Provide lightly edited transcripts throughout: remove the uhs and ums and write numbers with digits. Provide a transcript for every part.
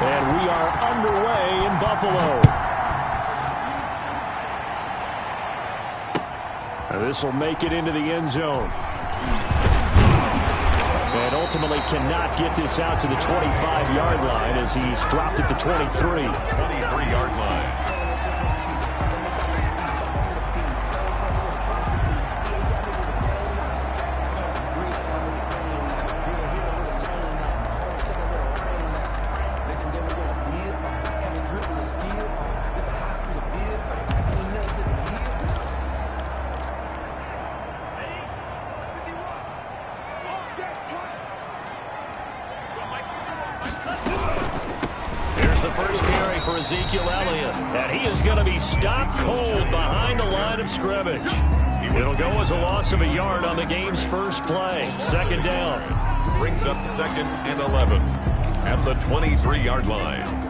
And we are underway in Buffalo. This will make it into the end zone. And ultimately cannot get this out to the 25-yard line as he's dropped at the 23. 23-yard line. Ezekiel Elliott, and he is going to be stopped cold behind the line of scrimmage. It'll go as a loss of a yard on the game's first play. Second down. Brings up 2nd and 11 at the 23-yard line.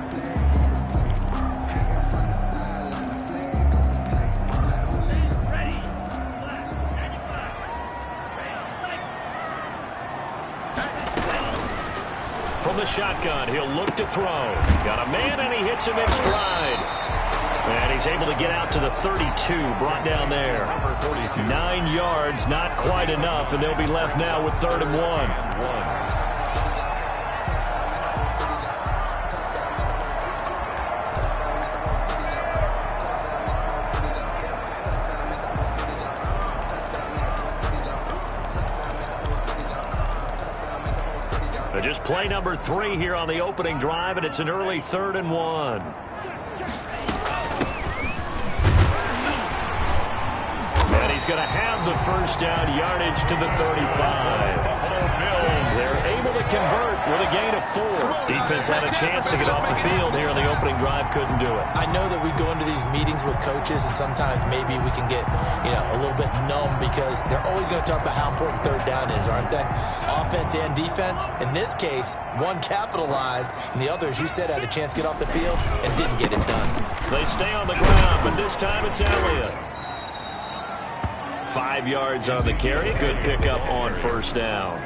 From the shotgun, he'll look to throw. Got a man, and he hits him in stride. And he's able to get out to the 32, brought down there. Number 42. 9 yards, not quite enough, and they'll be left now with 3rd and 1. Just play number 3 here on the opening drive, and it's an early 3rd and 1. And he's going to have the first down, yardage to the 35. They're able to convert with a gain of 4. Defense had a chance to get off the field here on the opening drive, couldn't do it. I know that we go into these meetings with coaches, and sometimes maybe we can get, a little bit numb because they're always going to talk about how important 3rd down is, aren't they? Offense and defense. In this case, one capitalized, and the other, as you said, had a chance to get off the field and didn't get it done. They stay on the ground, but this time it's Elliott. 5 yards on the carry. Good pickup on first down.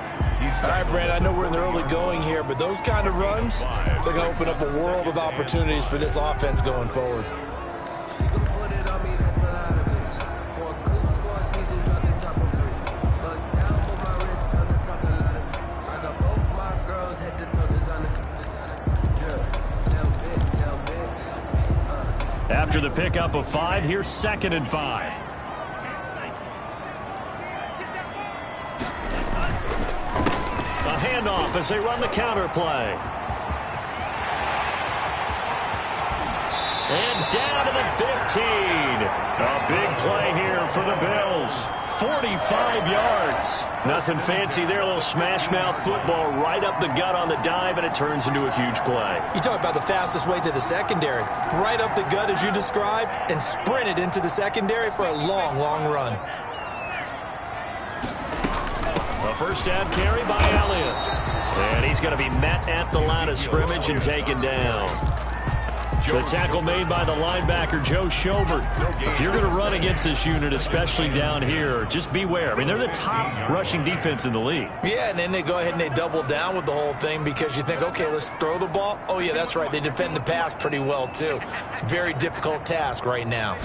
All right, Brad, I know we're in the early going here, but those kind of runs, they're going to open up a world of opportunities for this offense going forward. After the pickup of 5, here's 2nd and 5. Handoff as they run the counter play. And down to the 15. A big play here for the Bills. 45 yards. Nothing fancy there. A little smash mouth football right up the gut on the dive, and it turns into a huge play. You talk about the fastest way to the secondary. Right up the gut as you described and sprinted into the secondary for a long, long run. A first down carry by Elliott. And he's going to be met at the line of scrimmage and taken down. The tackle made by the linebacker, Joe Schobert. If you're going to run against this unit, especially down here, just beware. I mean, they're the top rushing defense in the league. Yeah, and then they go ahead and they double down with the whole thing because you think, okay, let's throw the ball. Oh, yeah, that's right. They defend the pass pretty well, too. Very difficult task right now.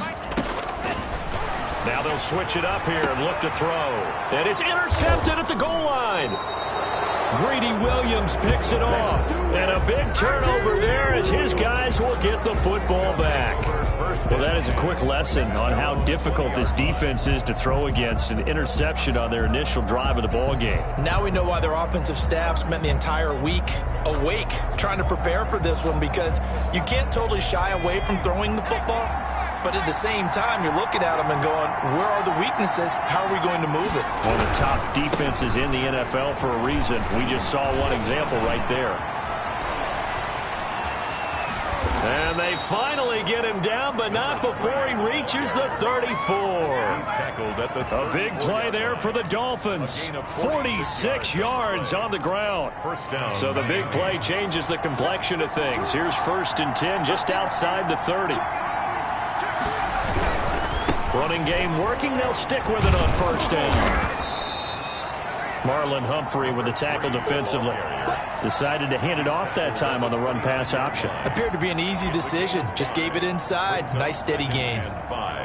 Now they'll switch it up here and look to throw. And it's intercepted at the goal line. Greedy Williams picks it off. And a big turnover there as his guys will get the football back. Well, that is a quick lesson on how difficult this defense is to throw against. An interception on their initial drive of the ball game. Now we know why their offensive staff spent the entire week awake trying to prepare for this one, because you can't totally shy away from throwing the football. But at the same time, you're looking at them and going, where are the weaknesses? How are we going to move it? One of the top defenses in the NFL for a reason. We just saw one example right there. And they finally get him down, but not before he reaches the 34. A big play there for the Dolphins. 46 yards on the ground. So the big play changes the complexion of things. Here's 1st and 10 just outside the 30. Running game working. They'll stick with it on 1st down. Marlon Humphrey with the tackle defensively. Decided to hand it off that time on the run-pass option. Appeared to be an easy decision. Just gave it inside. Nice steady gain. And 5.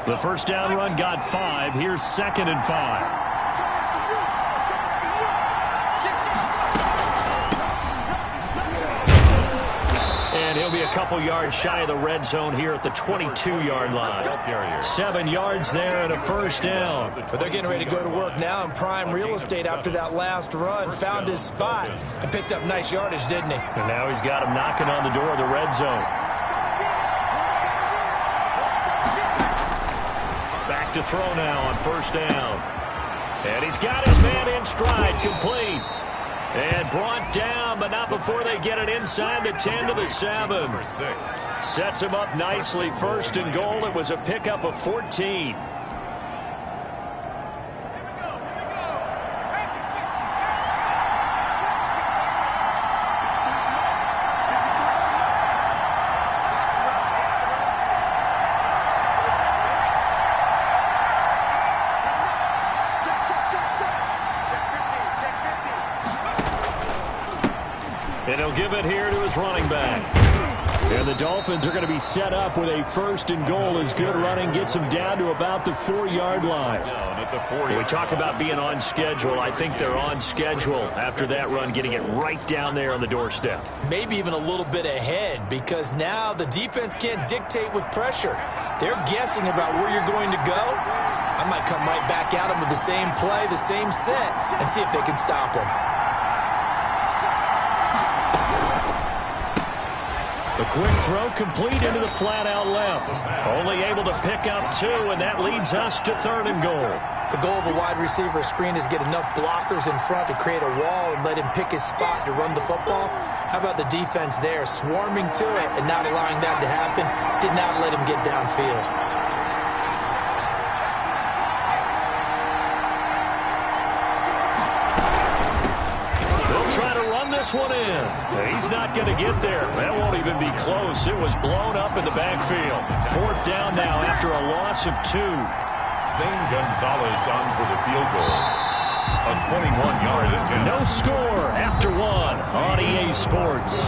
The first down run got 5. Here's 2nd and 5. And he'll be a couple yards shy of the red zone here at the 22-yard line. 7 yards there and a first down. But they're getting ready to go to work now in prime real estate after that last run. Found his spot and picked up nice yardage, didn't he? And now he's got him knocking on the door of the red zone. Back to throw now on first down. And he's got his man in stride, complete. And brought down, but not before they get it inside the 10 to the 7. Sets him up nicely. First and goal. It was a pickup of 14. And he'll give it here to his running back. And the Dolphins are going to be set up with a first and goal as good running gets them down to about the 4-yard line. When we talk about being on schedule, I think they're on schedule after that run, getting it right down there on the doorstep. Maybe even a little bit ahead, because now the defense can't dictate with pressure. They're guessing about where you're going to go. I might come right back at them with the same play, the same set, and see if they can stop them. The quick throw complete into the flat out left. Only able to pick up 2, and that leads us to 3rd and goal. The goal of a wide receiver screen is get enough blockers in front to create a wall and let him pick his spot to run the football. How about the defense there, swarming to it and not allowing that to happen? Did not let him get downfield. This one in. He's not going to get there. That won't even be close. It was blown up in the backfield. 4th down now after a loss of 2. Zane Gonzalez on for the field goal. A 21-yard attempt. No score after 1 on EA Sports.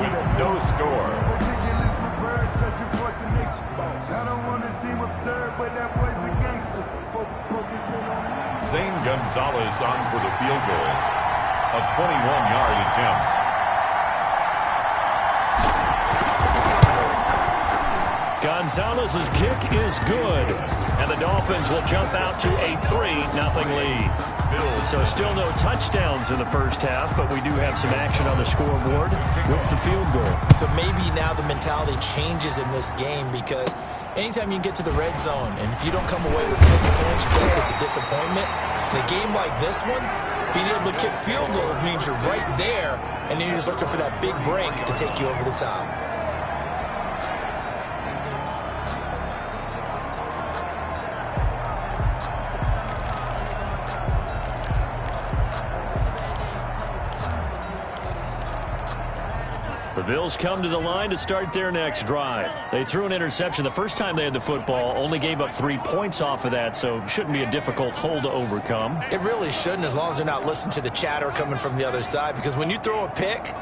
With no score. Zane Gonzalez on for the field goal. A 21-yard attempt. Gonzalez's kick is good. And the Dolphins will jump out to a 3-0 lead. So still no touchdowns in the first half, but we do have some action on the scoreboard with the field goal. So maybe now the mentality changes in this game, because anytime you can get to the red zone, and if you don't come away with 6 points, you feel like it's a disappointment. In a game like this one, being able to kick field goals means you're right there, and then you're just looking for that big break to take you over the top. The Bills come to the line to start their next drive. They threw an interception the first time they had the football, only gave up 3 points off of that, so shouldn't be a difficult hole to overcome. It really shouldn't, as long as they're not listening to the chatter coming from the other side, because when you throw a pick,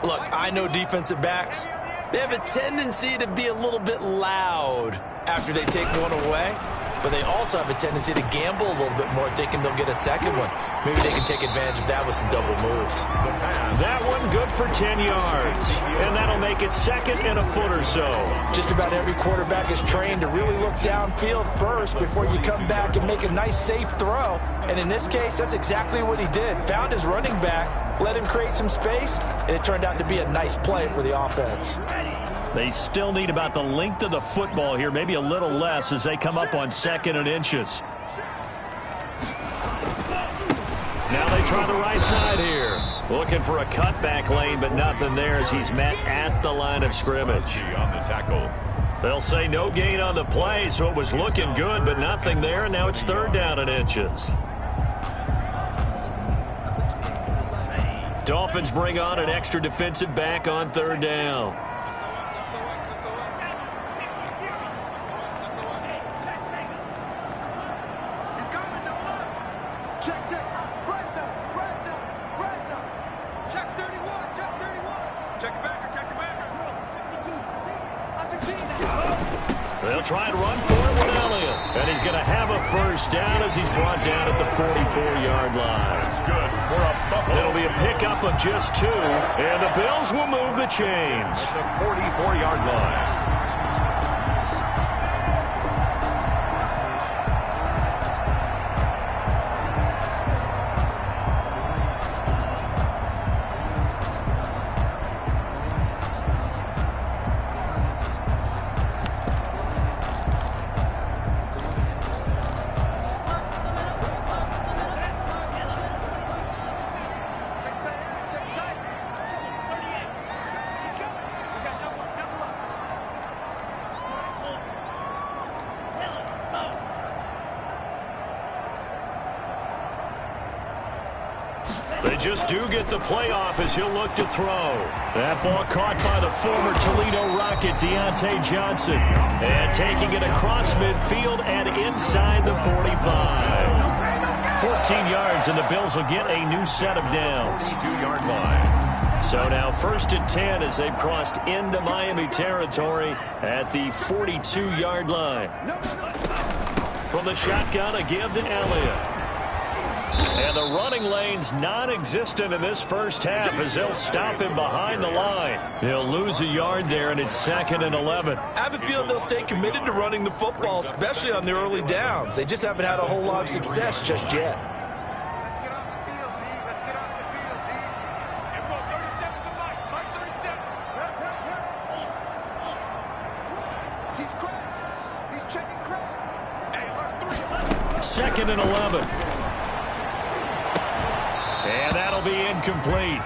look, I know defensive backs, they have a tendency to be a little bit loud after they take one away, but they also have a tendency to gamble a little bit more, thinking they'll get a second one. Maybe they can take advantage of that with some double moves. That one good for 10 yards. And that'll make it 2nd and a foot or so. Just about every quarterback is trained to really look downfield first before you come back and make a nice, safe throw. And in this case, that's exactly what he did. Found his running back, let him create some space, and it turned out to be a nice play for the offense. They still need about the length of the football here, maybe a little less as they come up on 2nd and inches. Now they try the right side here. Looking for a cutback lane, but nothing there as he's met at the line of scrimmage. On the tackle. They'll say no gain on the play, so it was looking good, but nothing there, and now it's 3rd down and inches. Dolphins bring on an extra defensive back on 3rd down. They'll try and run for it with Elliott. And he's going to have a first down as he's brought down at the 44-yard line. That's good for a Buffalo. It'll be a pickup of just 2, and the Bills will move the chains. At the 44-yard line. They just do get the playoff as he'll look to throw. That ball caught by the former Toledo Rocket, Deontay Johnson. And taking it across midfield and inside the 45. 14 yards, and the Bills will get a new set of downs. 2-yard line. So now 1st and 10 as they've crossed into Miami territory at the 42-yard line. From the shotgun, a give to Elliott. And the running lane's non-existent in this first half as they'll stop him behind the line. He'll lose a yard there, and it's 2nd and 11. I have a feeling they'll stay committed to running the football, especially on their early downs. They just haven't had a whole lot of success just yet. Let's get off the field, D. Let's get off the field, D. Info 37 to Mike. Mike 37. He's crashing. He's checking crash. Hey, alert 3. 2nd and 11. And that'll be incomplete.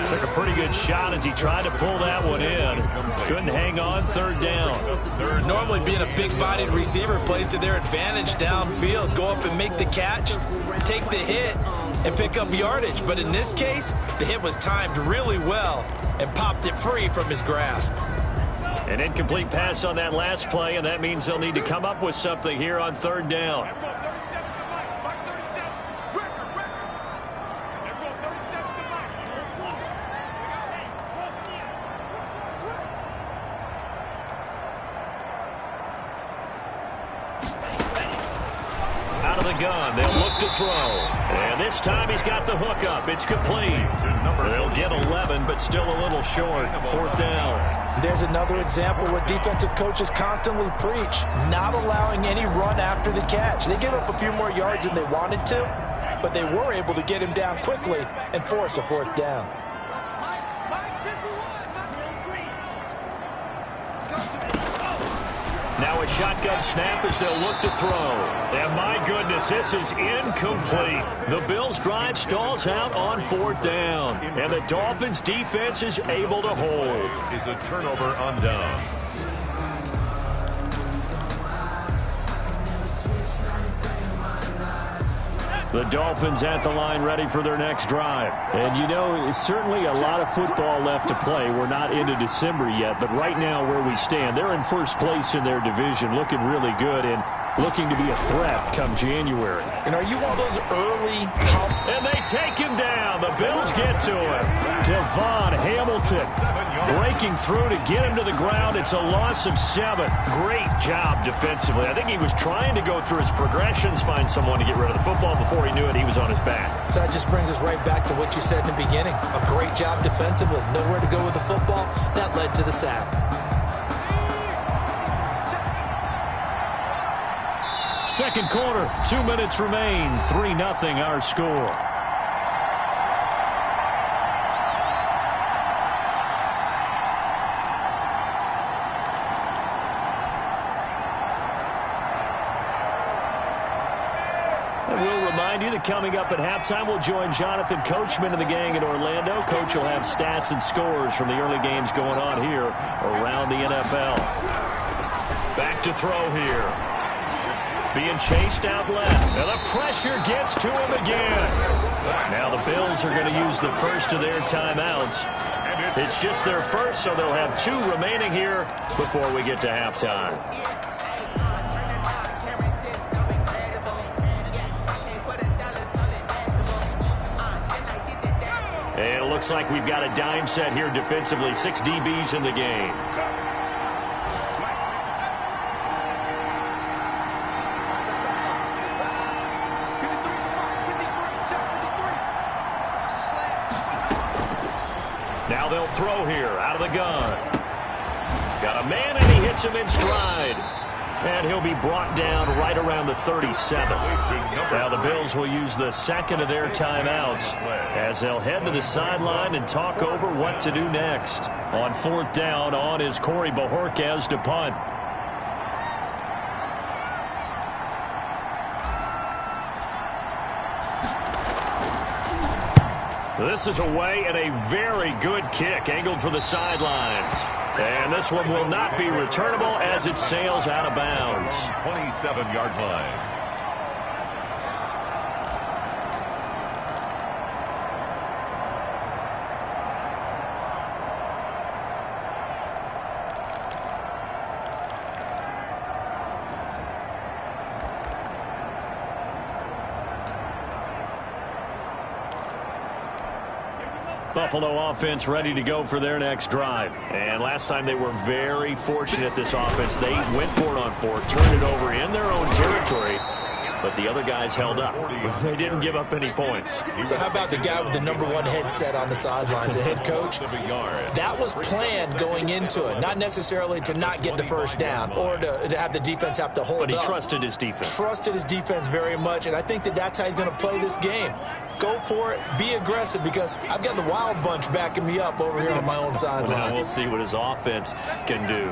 Took a pretty good shot as he tried to pull that one in. Couldn't hang on 3rd down. Normally being a big-bodied receiver plays to their advantage downfield. Go up and make the catch, take the hit, and pick up yardage. But in this case, the hit was timed really well and popped it free from his grasp. An incomplete pass on that last play, and that means they'll need to come up with something here on 3rd down. Info 37 to Mike. Mike 37. Record. Info 37 to Mike. Out of the gun, they'll look to throw. And this time he's got the hook up. It's complete. They'll get 11, but still a little short. 4th down. There's another example where defensive coaches constantly preach, not allowing any run after the catch. They give up a few more yards than they wanted to, but they were able to get him down quickly and force a 4th down. Mike 51. Let's go. Now a shotgun snap as they'll look to throw. And my goodness, this is incomplete. The Bills' drive stalls out on 4th down. And the Dolphins' defense is able to hold. Is a turnover on downs. The Dolphins at the line ready for their next drive. And you know, certainly a lot of football left to play. We're not into December yet, but right now where we stand, they're in 1st place in their division, looking really good and looking to be a threat come January. And are you one of those early And they take him down. The Bills get to him. Devon Hamilton breaking through to get him to the ground. It's a loss of 7. Great job defensively. I think he was trying to go through his progressions, find someone to get rid of the football. Before he knew it, he was on his back. So that just brings us right back to what you said in the beginning. A great job defensively. Nowhere to go with the football. That led to the sack. Second quarter, 2 minutes remain. 3-0 our score. And we'll remind you that coming up at halftime, we'll join Jonathan Coachman and the gang in Orlando. Coach will have stats and scores from the early games going on here around the NFL. Back to throw here. Being chased out left. And the pressure gets to him again. Now the Bills are going to use the first of their timeouts. It's just their first, so they'll have 2 remaining here before we get to halftime. And it looks like we've got a dime set here defensively. 6 DBs in the game. Now they'll throw here out of the gun. Got a man, and he hits him in stride. And he'll be brought down right around the 37. Now the Bills will use the second of their timeouts as they'll head to the sideline and talk over what to do next. On fourth down, on is Corey Bojorquez to punt. This is away, and a very good kick angled for the sidelines. And this one will not be returnable as it sails out of bounds. 27-yard line. Buffalo offense ready to go for their next drive. And last time they were very fortunate, this offense. They went for it on fourth, turned it over in their own territory, but the other guys held up. They didn't give up any points. So how about the guy with the #1 headset on the sidelines, the head coach? That was planned going into it, not necessarily to not get the first down or to have the defense have to hold up. But he trusted his defense. Trusted his defense very much, and I think that's how he's going to play this game. Go for it. Be aggressive, because I've got the wild bunch backing me up over here on my own sideline. Well, we'll see what his offense can do.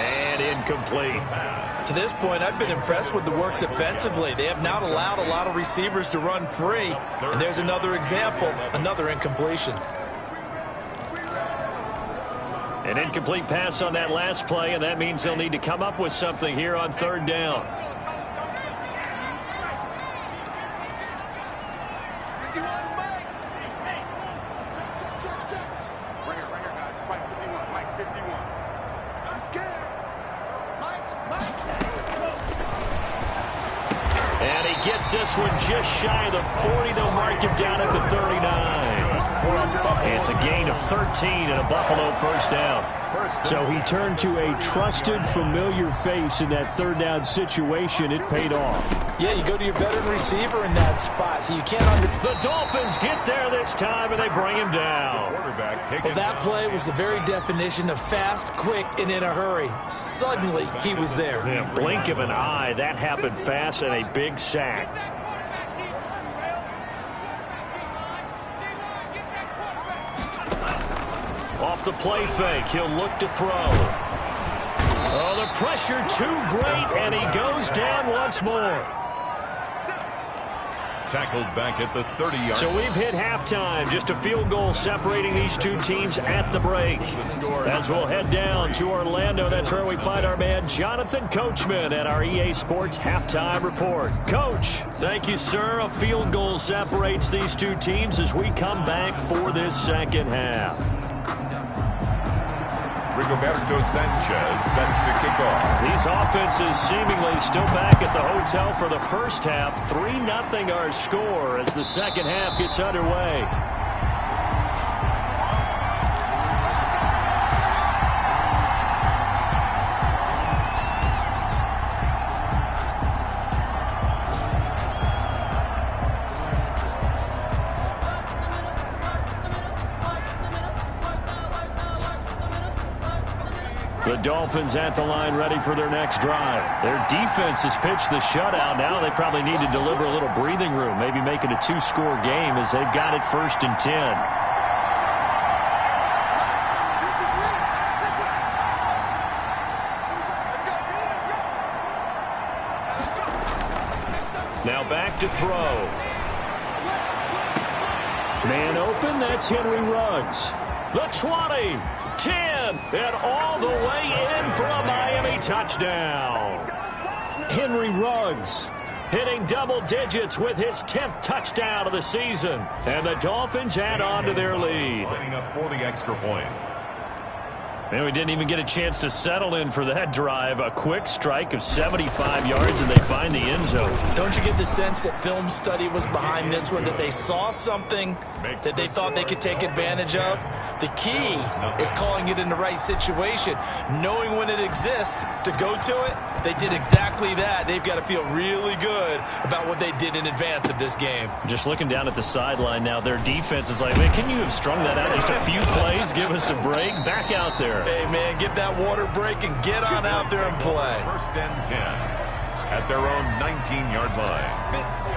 And incomplete. To this point, I've been impressed with the work defensively. They have not allowed a lot of receivers to run free. And there's another example, another incompletion. An incomplete pass on that last play, and that means they'll need to come up with something here on third down. And he gets this one just shy of the 40. They'll mark him down at the 39. It's a gain of 13 and a Buffalo first down. So he turned to a trusted, familiar face in that third down situation. It paid off. Yeah, you go to your veteran receiver in that spot, so you can't The Dolphins get there this time, and they bring him down. Well, that play was the very definition of fast, quick, and in a hurry. Suddenly, he was there. Yeah, blink of an eye. That happened fast, and a big sack. Off the play fake, he'll look to throw. Oh, the pressure too great, and he goes down once more. Tackled back at the 30-yard. So we've hit halftime. Just a field goal separating these two teams at the break. As we'll head down to Orlando, that's where we find our man Jonathan Coachman at our EA Sports Halftime Report. Coach, thank you, sir. A field goal separates these two teams as we come back for this second half. Rigoberto Sanchez set to kick off. These offenses seemingly still back at the hotel for the first half. 3-0 our score as the second half gets underway. The Dolphins at the line ready for their next drive. Their defense has pitched the shutout. Now they probably need to deliver a little breathing room, maybe make it a 2-score game as they've got it 1st and 10. Now back to throw. Man open, that's Henry Ruggs. The 20, 10, and all the way in for a Miami touchdown. Henry Ruggs hitting double digits with his 10th touchdown of the season. And the Dolphins add on to their lead. Lining up for the extra point. And we didn't even get a chance to settle in for that drive. A quick strike of 75 yards, and they find the end zone. Don't you get the sense that film study was behind this one, that they saw something that they thought they could take advantage of? The key is calling it in the right situation, knowing when it exists to go to it. They did exactly that. They've got to feel really good about what what they did in advance of this game. Just looking down at the sideline now, their defense is like, man, can you have strung that out just a few plays? Give us a break. Back out there. Hey, man, give that water break and get on out there and play. First and 10 at their own 19-yard line.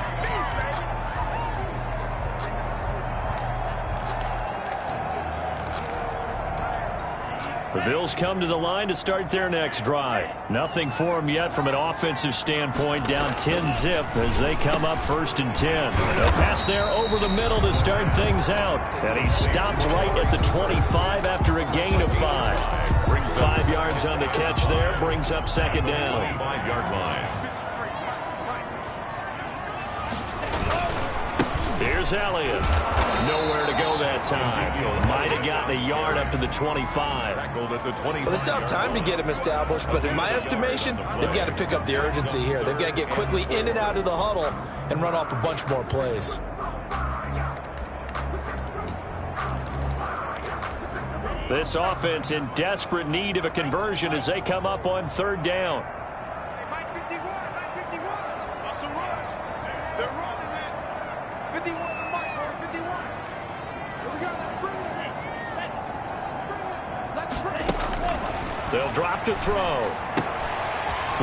The Bills come to the line to start their next drive. Nothing for them yet from an offensive standpoint, down 10-zip as they come up first and 10. A pass there over the middle to start things out. And he stopped right at the 25 after a gain of 5. 5 yards on the catch there, brings up second down. 5-yard line. Here's Elliott. Nowhere to go that time. Might have gotten a yard up to the 25. Well, they still have time to get him established, but in my estimation, they've got to pick up the urgency here. They've got to get quickly in and out of the huddle and run off a bunch more plays. This offense in desperate need of a conversion as they come up on third down. Mike 51, Mike 51. Awesome run. They're running, man. 51 to Mike, or 51. Here we go, let's bring it. Let's bring it. They'll drop to throw.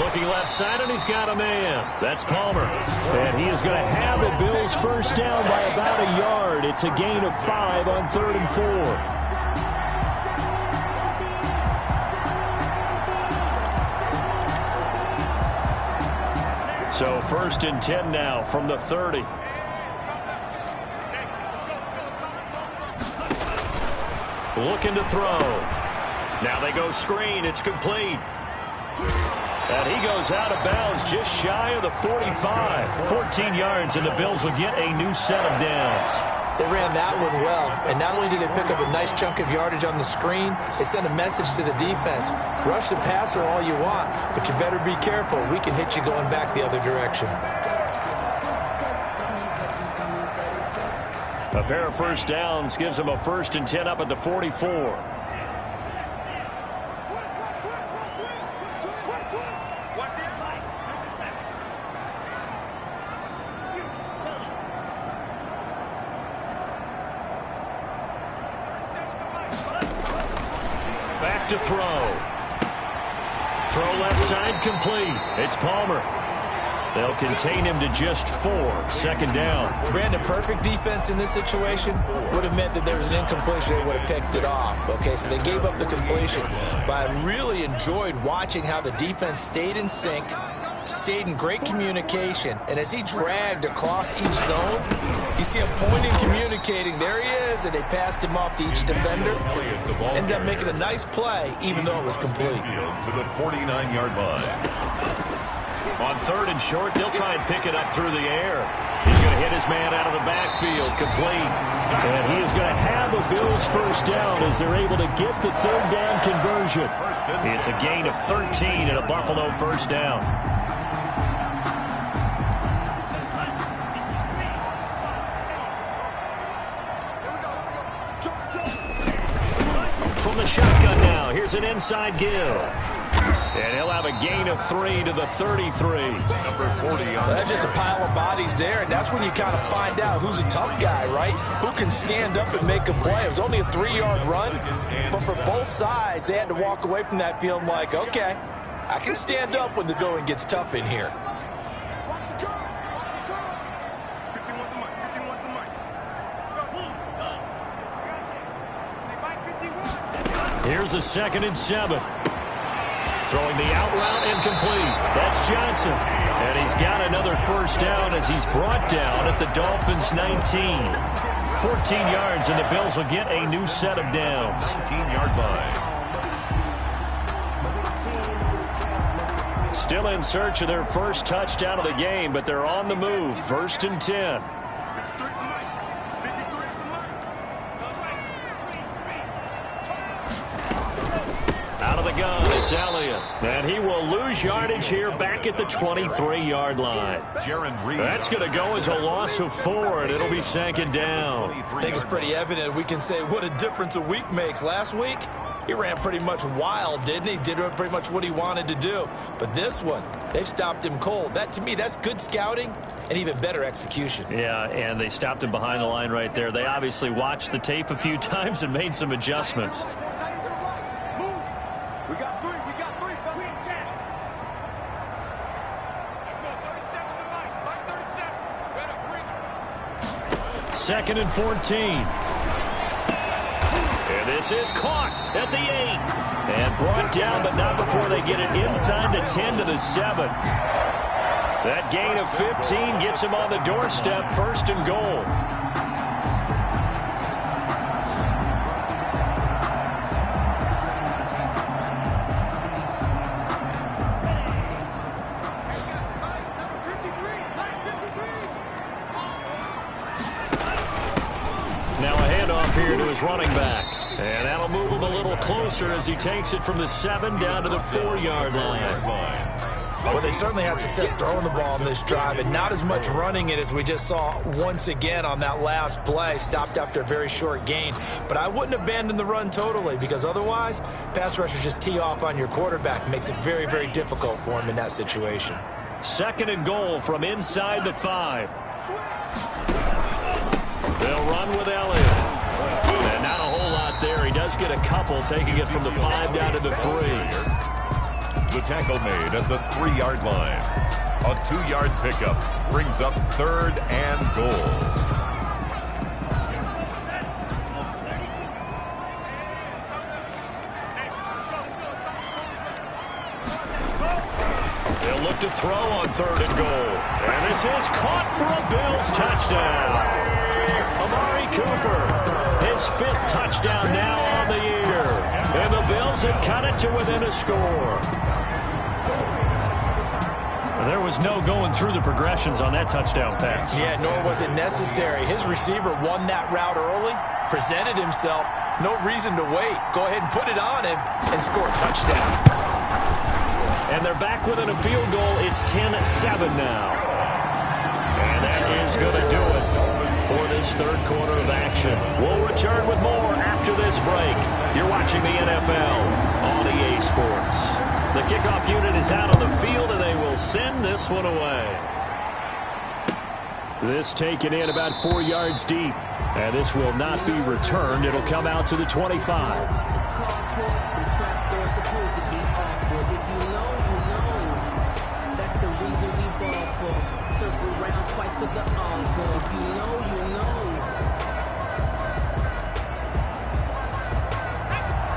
Looking left side, and he's got a man. That's Palmer. And he is going to have a Bills first down by about a yard. It's a gain of 5 on 3rd and 4. So first and 10 now from the 30. Looking to throw. Now they go screen. It's complete. And he goes out of bounds just shy of the 45. 14 yards, and the Bills will get a new set of downs. They ran that one well, and not only did they pick up a nice chunk of yardage on the screen, they sent a message to the defense. Rush the passer all you want, but you better be careful. We can hit you going back the other direction. A pair of first downs gives them a first and 10 up at the 44. Back to throw. Throw left side complete. It's Palmer. They'll contain him to just 4. Second down. Brandon, perfect defense in this situation would have meant that there was an incompletion. They would have picked it off. Okay, so they gave up the completion. But I really enjoyed watching how the defense stayed in sync, stayed in great communication, and as he dragged across each zone, you see him pointing, communicating. There he is, and they passed him off to each defender. Ended up making a nice play, even though it was complete. To the 49-yard line. On 3rd and short, they'll try and pick it up through the air. He's going to hit his man out of the backfield, complete. And he is going to have a Bills first down as they're able to get the 3rd down conversion. It's a gain of 13 and a Buffalo first down. From the shotgun now, here's an inside give. And he'll have a gain of 3 to the 33. Number 40 on. That's just a pile of bodies there, and that's when you kind of find out who's a tough guy, right? Who can stand up and make a play. It was only a 3-yard run, but for both sides, they had to walk away from that feeling like, okay, I can stand up when the going gets tough in here. Here's a 2nd and 7. Throwing the out route incomplete. That's Johnson. And he's got another first down as he's brought down at the Dolphins' 19. 14 yards, and the Bills will get a new set of downs. 19-yard line. Still in search of their first touchdown of the game, but they're on the move. 1st and 10. Out of the gun, it's Elliott. And he will lose yardage here back at the 23-yard line. That's going to go as a loss of 4, and it'll be 2nd down. I think it's pretty evident. We can say what a difference a week makes. Last week, he ran pretty much wild, didn't he? Did pretty much what he wanted to do. But this one, they've stopped him cold. That, to me, that's good scouting, and even better execution. Yeah, and they stopped him behind the line right there. They obviously watched the tape a few times and made some adjustments. We got three. Second and 14. And this is caught at the 8. And brought down, but not before they get it inside the 10 to the 7. That gain of 15 gets him on the doorstep, first and goal. Now a handoff here to his running back. And that'll move him a little closer as he takes it from the 7 down to the 4-yard line. Well, they certainly had success throwing the ball in this drive, and not as much running it as we just saw once again on that last play. Stopped after a very short gain. But I wouldn't abandon the run totally, because otherwise, pass rushers just tee off on your quarterback. Makes it very, very difficult for him in that situation. Second and goal from inside the 5. They'll run with Elliott. And not a whole lot there. He does get a couple, taking it from the 5 down to the 3. The tackle made at the 3-yard line. A 2-yard pickup brings up 3rd and goal. They'll look to throw on 3rd and goal. And this is caught for a Bills touchdown. Amari Cooper, his 5th touchdown now on the year. And the Bills have cut it to within a score. There was no going through the progressions on that touchdown pass. Yeah, nor was it necessary. His receiver won that route early, presented himself, no reason to wait. Go ahead and put it on him and score a touchdown. And they're back within a field goal. It's 10-7 now. And that is going to do it for this 3rd quarter of action. We'll return with more after this break. You're watching the NFL on EA Sports. The kickoff unit is out on the field, and they will send this one away. This taken in about 4 yards deep. And this will not be returned. It'll come out to the 25.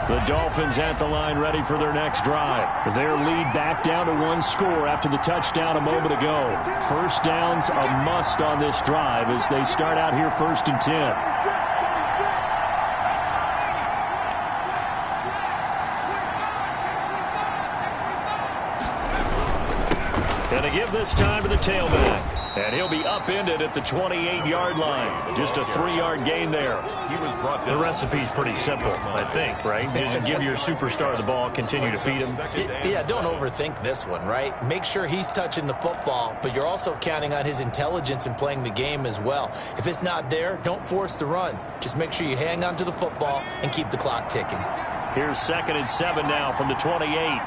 The Dolphins at the line ready for their next drive. Their lead back down to 1 score after the touchdown a moment ago. First down's a must on this drive as they start out here 1st and 10. And to give this time to the tailback. And he'll be upended at the 28-yard line. Just a 3-yard gain there. He was brought down. The recipe's pretty simple, I think, right? Just give your superstar the ball, continue to feed him. Yeah, don't overthink this one, right? Make sure he's touching the football, but you're also counting on his intelligence in playing the game as well. If it's not there, don't force the run. Just make sure you hang on to the football and keep the clock ticking. Here's 2nd and 7 now from the 28.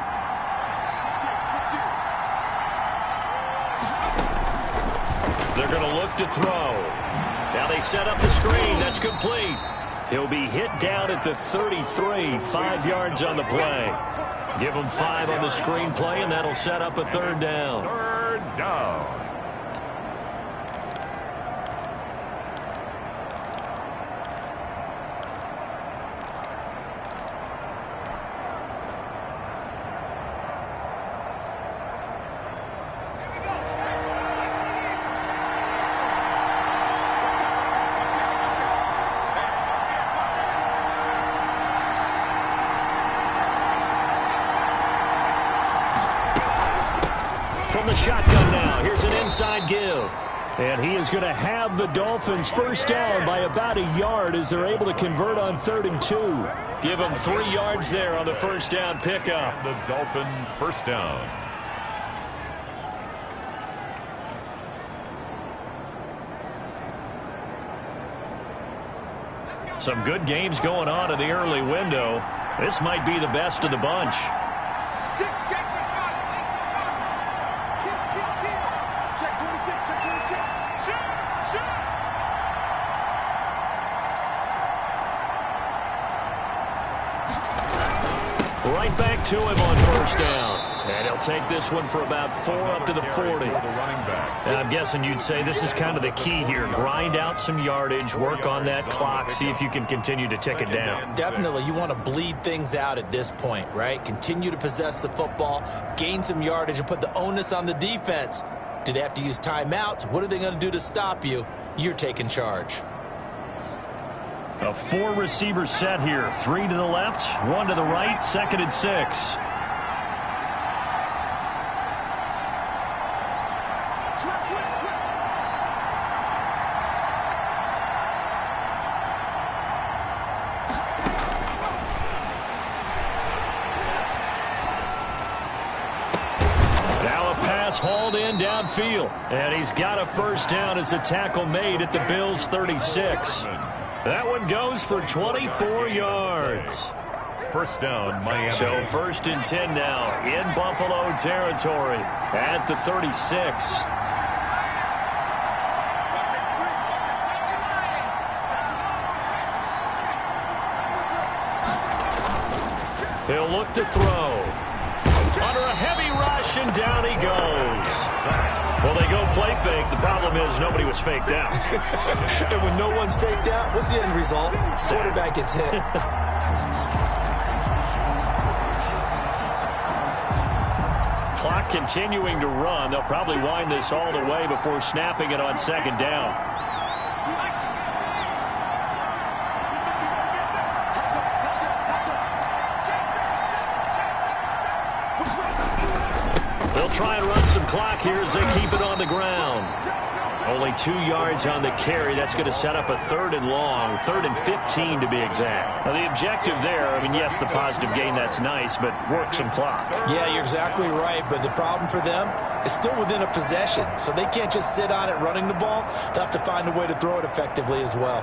They're going to look to throw. Now they set up the screen. That's complete. He'll be hit down at the 33, 5 yards on the play. Give him 5 on the screen play, and that'll set up a 3rd down. 3rd down. From the shotgun now, here's an inside give. And he is going to have the Dolphins first down by about a yard as they're able to convert on 3rd and 2. Give him 3 yards there on the first down pickup. The Dolphin first down. Some good games going on in the early window. This might be the best of the bunch. Check 26, check 26. Right back to him on first down. And he'll take this one for about 4 up to the 40. And I'm guessing you'd say this is kind of the key here. Grind out some yardage, work on that clock, see if you can continue to tick it down. Definitely, you want to bleed things out at this point, right? Continue to possess the football, gain some yardage, and put the onus on the defense. Do they have to use timeouts? What are they going to do to stop you? You're taking charge. A 4-receiver set here. 3 to the left, 1 to the right, 2nd and 6. Hauled in downfield. And he's got a first down as a tackle made at the Bills' 36. That one goes for 24 yards. First down, Miami. So 1st and 10 now in Buffalo territory at the 36. He'll look to throw. Under a heavy rush, and down he goes. Well, they go play fake. The problem is nobody was faked out. And when no one's faked out, what's the end result? Quarterback gets hit. Clock continuing to run. They'll probably wind this all the way before snapping it on 2nd down. Try and run some clock here as they keep it on the ground. Only 2 yards on the carry. That's going to set up a 3rd and long, 3rd and 15 to be exact. Now, the objective there, I mean, yes, the positive gain, that's nice, but work some clock. Yeah, you're exactly right, but the problem for them is still within a possession, so they can't just sit on it running the ball. They'll have to find a way to throw it effectively as well.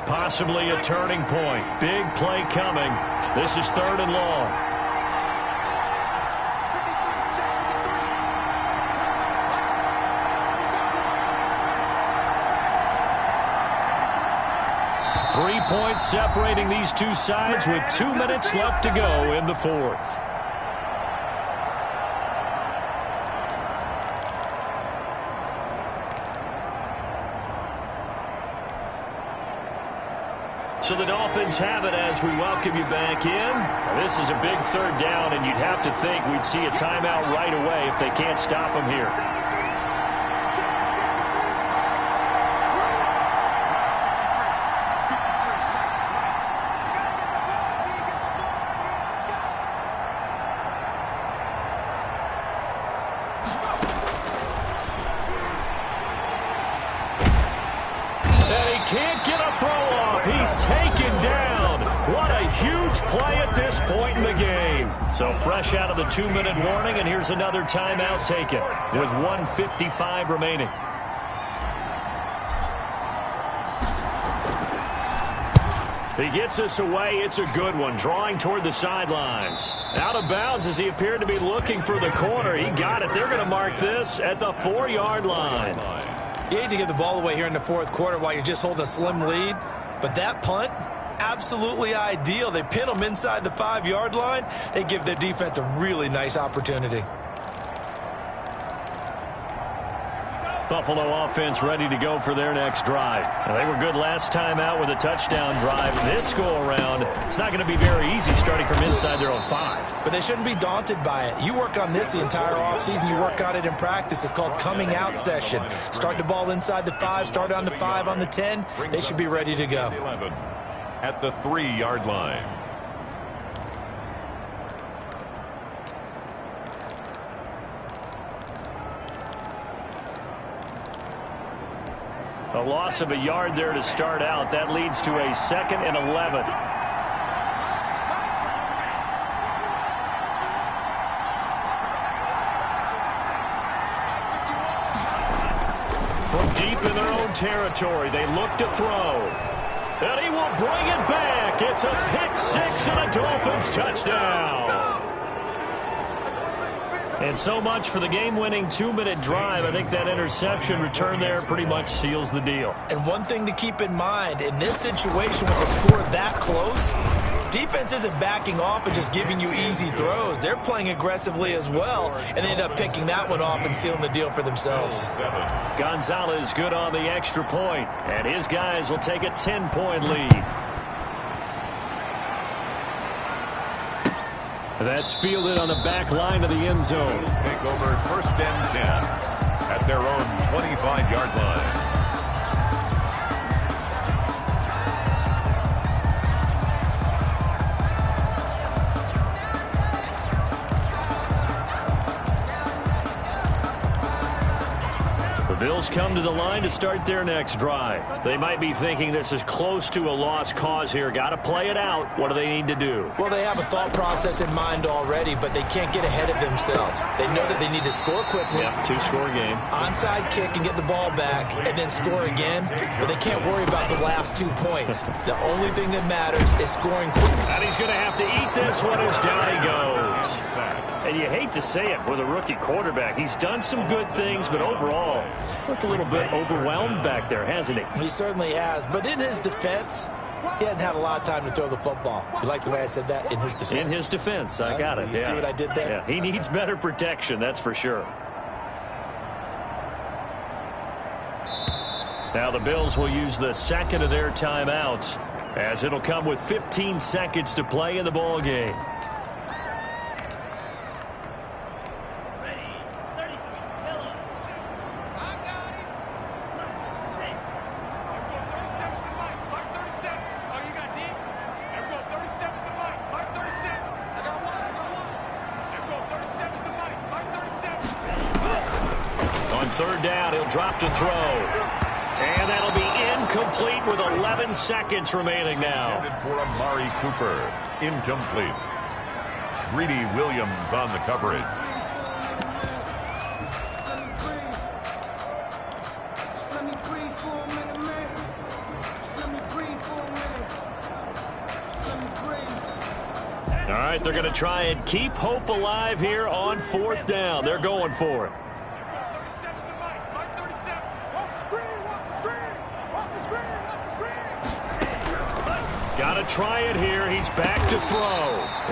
Possibly a turning point. Big play coming. This is 3rd and long. Three points separating these two sides with 2 minutes left to go in the 4th. So the Dolphins have it as we welcome you back in. This is a big 3rd down, and you'd have to think we'd see a timeout right away if they can't stop them here. Can't get a throw off. He's taken down. What a huge play at this point in the game. So fresh out of the 2-minute warning, and here's another timeout taken with 1:55 remaining. He gets us away. It's a good one. Drawing toward the sidelines. Out of bounds as he appeared to be looking for the corner. He got it. They're going to mark this at the 4-yard line. You hate to give the ball away here in the 4th quarter while you're just holding a slim lead, but that punt, absolutely ideal. They pin them inside the 5-yard line. They give their defense a really nice opportunity. Buffalo offense ready to go for their next drive. Now, they were good last time out with a touchdown drive. This go-around, it's not going to be very easy starting from inside their own 5. But they shouldn't be daunted by it. You work on this the entire offseason. You work on it in practice. It's called coming out session. Start the ball inside the 5, start on the 5, on the 10. They should be ready to go. 11 at the 3-yard line. A loss of a yard there to start out. That leads to a 2nd and 11. From deep in their own territory, they look to throw. And he will bring it back. It's a pick 6 and a Dolphins touchdown. And so much for the game-winning 2-minute drive. I think that interception return there pretty much seals the deal. And one thing to keep in mind, in this situation with the score that close, defense isn't backing off and just giving you easy throws. They're playing aggressively as well, and they end up picking that one off and sealing the deal for themselves. Gonzalez good on the extra point, and his guys will take a 10-point lead. That's fielded on the back line of the end zone. Bills take over 1st and 10 at their own 25-yard line. Bills come to the line to start their next drive. They might be thinking this is close to a lost cause here. Got to play it out. What do they need to do? Well, they have a thought process in mind already, but they can't get ahead of themselves. They know that they need to score quickly. Yep, 2-score game. Onside kick and get the ball back and then score again, but they can't worry about the last 2 points. The only thing that matters is scoring quickly. And he's going to have to eat this one as down he goes. And you hate to say it with a rookie quarterback. He's done some good things, but overall, looked a little bit overwhelmed back there, hasn't he? He certainly has. But in his defense, he hadn't had a lot of time to throw the football. You like the way I said that? In his defense. In his defense. I got it. You see what I did there? Yeah, he needs better protection, that's for sure. Now the Bills will use the second of their timeouts, as it'll come with 15 seconds to play in the ball game. Third down, he'll drop to throw. And that'll be incomplete with 11 seconds remaining now. Intended for Amari Cooper. Incomplete. Greedy Williams on the coverage. All right, they're going to try and keep hope alive here on 4th down. They're going for it. Got to try it here. He's back to throw.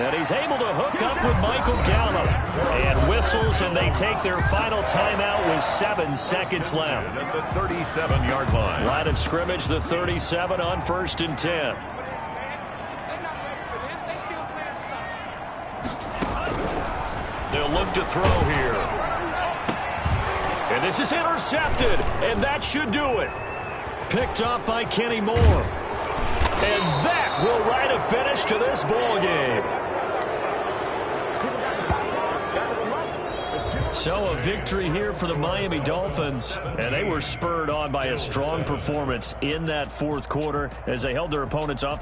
And he's able to hook up with Michael Gallup. And whistles, and they take their final timeout with 7 seconds left. At the 37-yard line. Line of scrimmage, the 37 on 1st and 10. They'll look to throw here. And this is intercepted, and that should do it. Picked up by Kenny Moore. And that will write a finish to this ball game. So a victory here for the Miami Dolphins, and they were spurred on by a strong performance in that 4th quarter as they held their opponents off